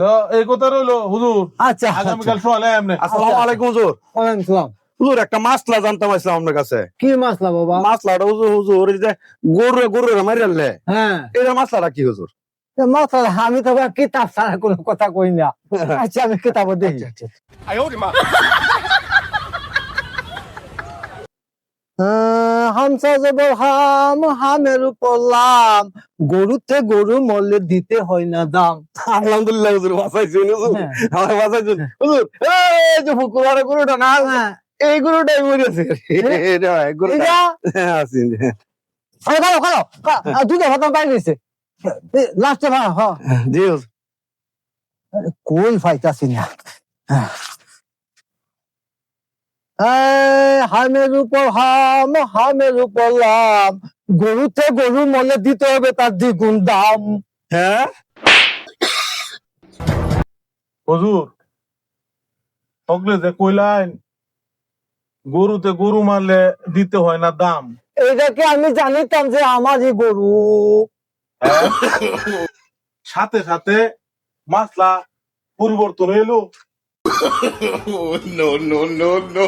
তো এই কথা রইলো হুজুর। আচ্ছা আগামীকাল সকালে এমনি। আসসালামু আলাইকুম হুজুর। ওয়ালাইকুম সালাম। হুজুর একটা মাসলা জানতাম আসলাম আপনার কাছে। কি মাসলা বাবা? মাসলাটা হুজুর হুজুর এই যে গরু মারিলে হ্যাঁ এটা মাসলাটা কি হুজুর? মাসলা আমি তো কিতাব ছাড়া কোনো কথা কই না। আচ্ছা আমি কিতাব দেখি। হামসা জবর হাম হামের উপর লাম গরুতে গরু মরলে দিতে হয় না দাম। আলহামদুলিল্লাহ হুজুর বাঁচাইছেন হুজুর। হ্যাঁ। আমার বাঁচাইছেন হুজুর। এই যে ফুকুরারে গরুটা না হ্যাঁ। এই গরুটাই মরেছে। এটা গরুটা এটা আছেন। খালো খালো খালো দুধে ভাত পাই গেছে লাস্টে ভাই হ জি হুজুর। কোন ফাইতাছি না। হামের উপর হাম হামের উপর লাম গরুতে গরু মলে দিতে হবে তার দ্বিগুণ দাম। হ্যাঁ হুজুর সকলে যে কইলাইন গরুতে গরু মারলে দিতে হয় না দাম। এইটাকে আমি জানিতাম যে আমারই গরু। হ্যাঁ? সাথে সাথে মাসলা পরিবর্তন হইলো। no, no, no, no.